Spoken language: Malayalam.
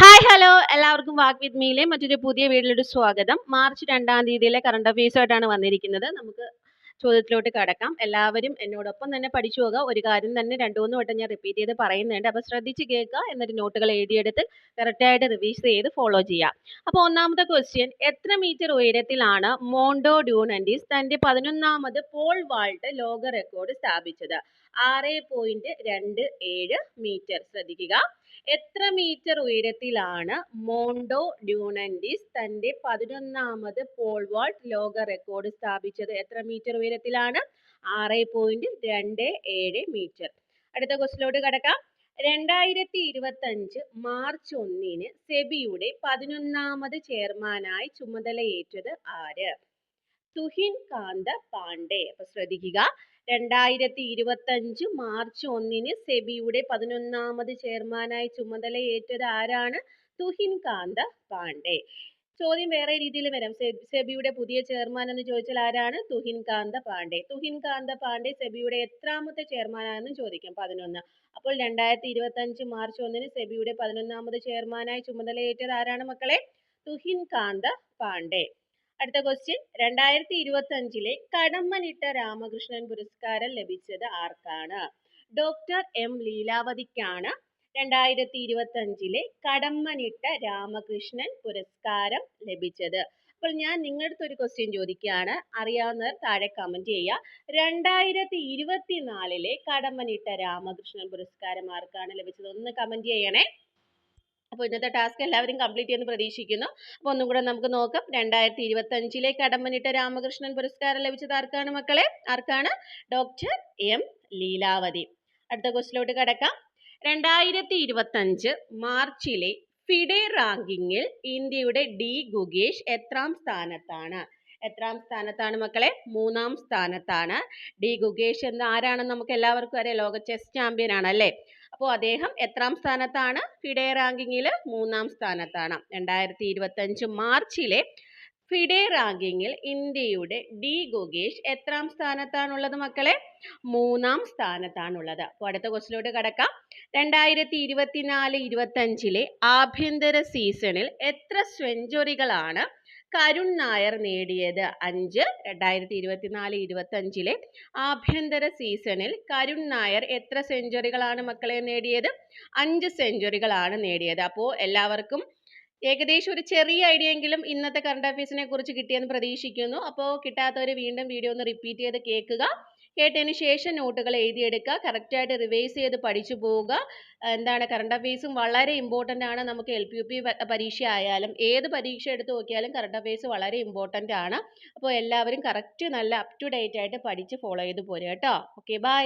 ഹായ് ഹലോ എല്ലാവർക്കും വാക്ക് വിത്ത് മീയിലെ മറ്റൊരു പുതിയ വീഡിയോയിലോട്ട് സ്വാഗതം. മാർച്ച് 2-ാം തീയതിയിലെ കറണ്ട് അഫയേഴ്സായിട്ടാണ് വന്നിരിക്കുന്നത്. നമുക്ക് ചോദ്യത്തിലോട്ട് കടക്കാം. എല്ലാവരും എന്നോടൊപ്പം തന്നെ പഠിച്ചു പോകുക. ഒരു കാര്യം തന്നെ 2-3 വട്ടം ഞാൻ റിപ്പീറ്റ് ചെയ്ത് പറയുന്നുണ്ട്. അപ്പോൾ ശ്രദ്ധിച്ച് കേൾക്കുക, എന്നിട്ട് നോട്ടുകൾ എഴുതിയെടുത്ത് കറക്റ്റായിട്ട് റിവൈസ് ചെയ്ത് ഫോളോ ചെയ്യാം. അപ്പോൾ ഒന്നാമത്തെ ക്വസ്റ്റ്യൻ, എത്ര മീറ്റർ ഉയരത്തിലാണ് മോണ്ടോ ഡ്യൂനൻഡിസ് തന്റെ 11ാമത് പോൾ വാൾട്ട് ലോക റെക്കോർഡ് സ്ഥാപിച്ചത്? 6.27 മീറ്റർ. ശ്രദ്ധിക്കുക, എത്ര മീറ്റർ ഉയരത്തിലാണ് മോണ്ടോ ഡ്യൂനൻഡിസ് തന്റെ 11ാമത് പോൾ വാൾട്ട് ലോക റെക്കോർഡ് സ്ഥാപിച്ചത്? എത്ര മീറ്റർ ഉയരത്തിലാണ്? 6.27 മീറ്റർ. അടുത്ത ക്വസ്റ്റിലോട്ട് കടക്കാം. 2025 മാർച്ച് 1-ന് സെബിയുടെ 11ാമത് ചെയർമാനായി ചുമതലയേറ്റത് ആര്? തുഹിൻ കാന്ത പാണ്ഡെ. അപ്പൊ ശ്രദ്ധിക്കുക, 2025 മാർച്ച് 1-ന് സെബിയുടെ 11ാമത് ചെയർമാനായി ചുമതലയേറ്റത് ആരാണ്? തുഹിൻ കാന്ത പാണ്ഡെ. ചോദ്യം വേറെ രീതിയിൽ വരാം. സെബിയുടെ പുതിയ ചെയർമാൻ എന്ന് ചോദിച്ചാൽ ആരാണ്? തുഹിൻ കാന്ത പാണ്ഡെ. തുഹിൻ കാന്ത പാണ്ഡെ സെബിയുടെ എത്രാമത്തെ ചെയർമാനാണെന്ന് ചോദിക്കും? 11. അപ്പോൾ 2025 മാർച്ച് 1-ന് സെബിയുടെ 11ാമത് ചെയർമാനായി ചുമതലയേറ്റത് ആരാണ് മക്കളെ? തുഹിൻ കാന്ത പാണ്ഡെ. അടുത്ത ക്വസ്റ്റ്യൻ, 2025-ലെ കടമ്മനിട്ട രാമകൃഷ്ണൻ പുരസ്കാരം ലഭിച്ചത് ആർക്കാണ്? ഡോക്ടർ എം ലീലാവതിക്കാണ് 2025-ലെ കടമ്മനിട്ട രാമകൃഷ്ണൻ പുരസ്കാരം ലഭിച്ചത്. അപ്പോൾ ഞാൻ നിങ്ങളുടെ അടുത്ത് ഒരു ക്വസ്റ്റ്യൻ ചോദിക്കുകയാണ്, അറിയാവുന്നവർ താഴെ കമന്റ് ചെയ്യുക. 2024-ലെ കടമ്മനിട്ട രാമകൃഷ്ണൻ പുരസ്കാരം ആർക്കാണ് ലഭിച്ചത്? ഒന്ന് കമന്റ് ചെയ്യണേ. അപ്പോൾ ഇന്നത്തെ ടാസ്ക് എല്ലാവരും കംപ്ലീറ്റ് ചെയ്യുമെന്ന് പ്രതീക്ഷിക്കുന്നു. അപ്പോൾ ഒന്നും കൂടെ നമുക്ക് നോക്കാം. 2025-ലെ കടമ്മനിട്ട രാമകൃഷ്ണൻ പുരസ്കാരം ലഭിച്ചത് ആർക്കാണ് മക്കളെ? ആർക്കാണ്? Doctor M Leelavathi. അടുത്ത ക്വസ്റ്റിലോട്ട് കടക്കാം. 2025 മാർച്ചിലെ ഫിഡെ റാങ്കിങ്ങിൽ ഇന്ത്യയുടെ ഡി ഗുഗേഷ് എത്രാം സ്ഥാനത്താണ്? എത്രാം സ്ഥാനത്താണ് മക്കളെ? 3-ാം സ്ഥാനത്താണ്. ഡി ഗുഗേഷ് എന്ന ആരാണെന്ന് നമുക്ക് എല്ലാവർക്കും അറിയാം, ലോക ചെസ് ചാമ്പ്യൻ ആണ് അല്ലേ? അപ്പോൾ അദ്ദേഹം എത്രാം സ്ഥാനത്താണ്? ഫിഡെ റാങ്കിങ്ങിൽ 3-ാം സ്ഥാനത്താണ്. 2025 മാർച്ചിലെ ഫിഡെ റാങ്കിങ്ങിൽ ഇന്ത്യയുടെ ഡി ഗുഗേഷ് എത്രാം സ്ഥാനത്താണുള്ളത് മക്കളെ? 3-ാം സ്ഥാനത്താണുള്ളത്. അപ്പോൾ അടുത്ത ക്വസ്റ്റിലോട്ട് കടക്കാം. 2024-25-ലെ ആഭ്യന്തര സീസണിൽ എത്ര സെഞ്ചുറികളാണ് കരുൺ നായർ നേടിയത്? 5. 2024-25-ലെ ആഭ്യന്തര സീസണിൽ കരുൺ നായർ എത്ര സെഞ്ചുറികളാണ് മക്കളെ നേടിയത്? 5 സെഞ്ചുറികളാണ് നേടിയത്. അപ്പോൾ എല്ലാവർക്കും ഏകദേശം ഒരു ചെറിയ ഐഡിയ എങ്കിലും ഇന്നത്തെ കറണ്ട് അഫയേഴ്സിനെ കുറിച്ച് കിട്ടിയെന്ന് പ്രതീക്ഷിക്കുന്നു. അപ്പോൾ കിട്ടാത്തവർ വീണ്ടും വീഡിയോ ഒന്ന് റിപ്പീറ്റ് ചെയ്ത് കേൾക്കുക. കേട്ടതിന് ശേഷം നോട്ടുകൾ എഴുതിയെടുക്കുക, കറക്റ്റായിട്ട് റിവൈസ് ചെയ്ത് പഠിച്ചു പോവുക. എന്താണ്, കറണ്ട് അഫയേഴ്സും വളരെ ഇമ്പോർട്ടൻ്റ് ആണ്. നമുക്ക് LPUP പരീക്ഷ ആയാലും ഏത് പരീക്ഷ എടുത്ത് നോക്കിയാലും കറണ്ട് അഫയേഴ്സ് വളരെ ഇമ്പോർട്ടൻ്റ് ആണ്. അപ്പോൾ എല്ലാവരും കറക്റ്റ് നല്ല അപ് ടു ഡേറ്റ് ആയിട്ട് പഠിച്ച് ഫോളോ ചെയ്ത് പോരുക കേട്ടോ. Okay, by.